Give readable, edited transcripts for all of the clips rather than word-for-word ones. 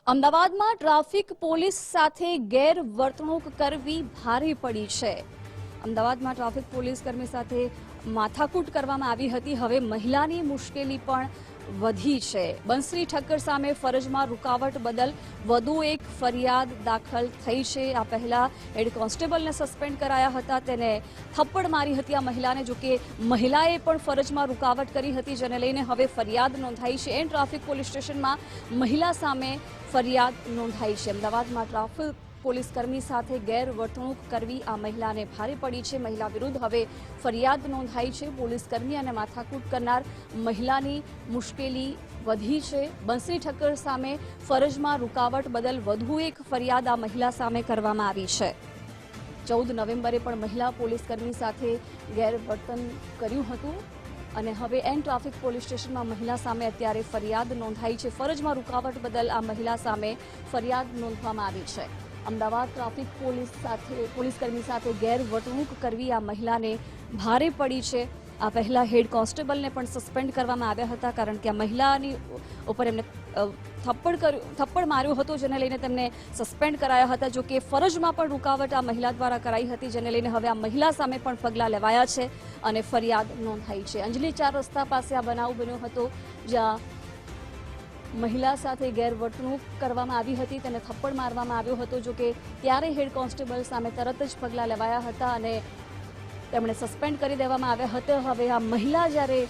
અમદાવાદમાં traffic police સાથે ગેરવર્તણૂક કરવી ભારે પડી છે। અમદાવાદમાં ટ્રાફિક પોલીસ કર્મી સાથે માથાકૂટ કરવામાં આવી હતી। હવે મહિલાની મુશ્કેલી પણ વધી છે। બંસરી ઠક્કર સામે ફરજમાં રૂકાવટ બદલ વધુ એક ફરિયાદ દાખલ થઈ છે। આ પહેલા હેડ કોન્સ્ટેબલને સસ્પેન્ડ કરાયા હતા, તેને થપ્પડ મારી હતી આ મહિલાને। જો કે મહિલાએ પણ ફરજમાં રૂકાવટ કરી હતી, જેને લઈને હવે ફરિયાદ નોંધાઈ છે। ટ્રાફિક પોલીસ સ્ટેશનમાં મહિલા સામે ફરિયાદ નોંધાઈ છે। અમદાવાદમાં ટ્રાફિક પોલીસ કર્મી સાથે ગેરવર્તણૂક કરવી આ મહિલાને ભારે પડી છે। મહિલા વિરુદ્ધ હવે ફરિયાદ નોંધાઈ છે। પોલીસ કર્મી અને માથાકૂટ કરનાર મહિલાની મુશ્કેલી વધી છે। બંસરી ઠક્કર સામે ફરજમાં રૂકાવટ બદલ વધુ એક ફરિયાદ આ મહિલા સામે કરવામાં આવી છે। 14 નવેમ્બરે પણ મહિલા પોલીસ કર્મી સાથે ગેરવર્તન કર્યું હતું અને હવે એન ટ્રાફિક પોલીસ સ્ટેશનમાં મહિલા સામે અત્યારે ફરિયાદ નોંધાઈ છે। ફરજમાં રૂકાવટ બદલ આ મહિલા સામે ફરિયાદ નોંધવામાં આવી છે। અમદાવાદ ટ્રાફિક પોલીસ કર્મી સાથે ગેરવર્તણૂક કરવી આ મહિલાને ભારે પડી છે। આ પહેલા હેડ કોન્સ્ટેબલને પણ સસ્પેન્ડ કરવામાં આવ્યા હતા, કારણ કે આ મહિલાની ઉપર એમને થપ્પડ માર્યો હતો, જેને લઈને તેમને સસ્પેન્ડ કરાયા હતા। જો કે ફરજમાં પણ રૂકાવટ આ મહિલા દ્વારા કરાઈ હતી, જેને લઈને હવે આ મહિલા સામે પણ પગલાં લેવાયા છે અને ફરિયાદ નોંધાઈ છે। અંજલી 4 રસ્તા પાસે આ બનાવ બન્યો હતો, જ્યાં મહિલા સાથે ગેરવર્તણૂક કરવામાં આવી હતી, તેને થપ્પડ મારવામાં આવ્યો હતો। જો કે ત્યારે હેડ કોન્સ્ટેબલ સામે તરત જ પગલાં લેવાયા હતા અને તેમણે સસ્પેન્ડ કરી દેવામાં આવ્યા હતા। હવે આ મહિલા જ્યારે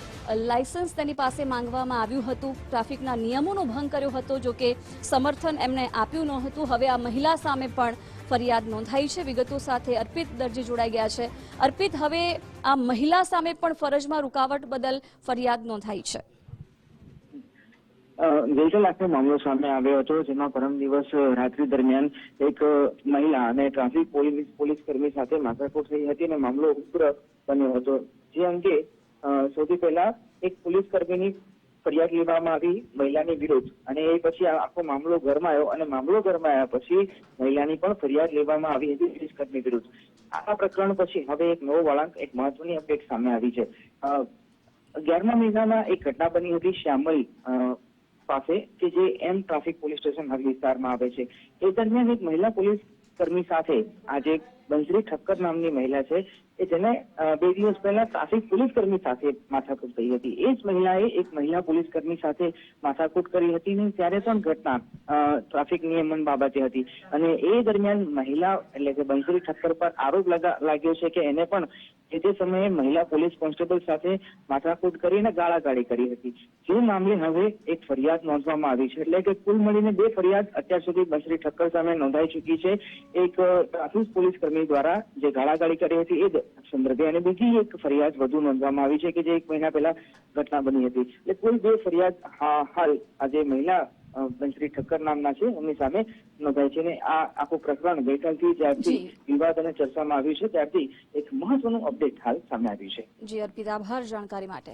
લાયસન્સ તેની પાસે માંગવામાં આવ્યું હતું, ટ્રાફિકના નિયમોનો ભંગ કર્યો હતો, જો કે સમર્થન એમને આપ્યું ન હતું। હવે આ મહિલા સામે પણ ફરિયાદ નોંધાઈ છે। વિગતો સાથે અર્પિત દરજી જોડાઈ ગયા છે। અર્પિત, હવે આ મહિલા સામે પણ ફરજમાં રૂકાવટ બદલ ફરિયાદ નોંધાઈ છે। ગઈકાલ આખો મામલો સામે આવ્યો હતો, જેમાં પરમ દિવસ રાત્રિ દરમિયાન એક મહિલા અને ટ્રાફિક પોલીસ કર્મી સાથે માથાકૂટ થઈ હતી અને મામલો ઉગ્ર બન્યો હતો। જે અંગે સૌથી પહેલા એક પોલીસ કર્મીની ફરિયાદ લેવામાં આવી મહિલાની વિરુદ્ધ, અને એ પછી આખો મામલો ગરમાયો અને મામલો ગરમાયા પછી મહિલાની પણ ફરિયાદ લેવામાં આવી હતી પોલીસ કર્મી વિરુદ્ધ। આ પ્રકરણ પછી હવે એક નવો વળાંક, એક મહત્વની અપડેટ સામે આવી છે। 11મા મહિનામાં એક ઘટના બની હતી શ્યામલ પાસે, કે જે એમ ટ્રાફિક પોલીસ સ્ટેશન હદ વિસ્તારમાં આવે છે। એ દરમિયાન એક મહિલા પોલીસ કર્મી સાથે આજે બંસરી ઠક્કર નામની મહિલા છે, કે જેને 2 દિવસ પહેલા ટ્રાફિક પોલીસ કર્મી સાથે માથાકૂટ થઈ હતી। એ જ મહિલાએ એક મહિલા પોલીસ કર્મી સાથે માથાકૂટ કરી હતી ને ત્યારે પણ ઘટના ટ્રાફિક નિયમન બાબતે હતી, અને એ દરમિયાન મહિલા એટલે કે બંસરી ઠક્કર પર આરોપ લાગ્યો છે કે એને પણ તે સમયે મહિલા પોલીસ કોન્સ્ટેબલ સાથે માથાકૂટ કરીને ગાળાગાળી કરી હતી। જે મામલે હવે એક ફરિયાદ નોંધવામાં આવી છે, એટલે કે કુલ મળીને 2 ફરિયાદ અત્યાર સુધી બંસરી ઠક્કર સામે નોંધાઈ ચૂકી છે। એક ટ્રાફિક પોલીસ કર્મી દ્વારા જે ગાળાગાળી કરી હતી એ સંદર્ભે, અને બીજી એક ફરિયાદ વધુ નોંધવામાં આવી છે કે જે 1 મહિના પહેલા ઘટના બની હતી। એટલે કુલ 2 ફરિયાદ હાલ આજે મહિલા બંસરી ઠક્કર નામના છે એમની સામે નોંધાઈ છે। અને આ આખું પ્રકરણ ગઈકાલથી જ્યારથી વિવાદ અને ચર્ચામાં આવ્યું છે ત્યારથી એક મહત્વનું અપડેટ હાલ સામે આવ્યું છે। જી અર્પિત, આભાર જાણકારી માટે।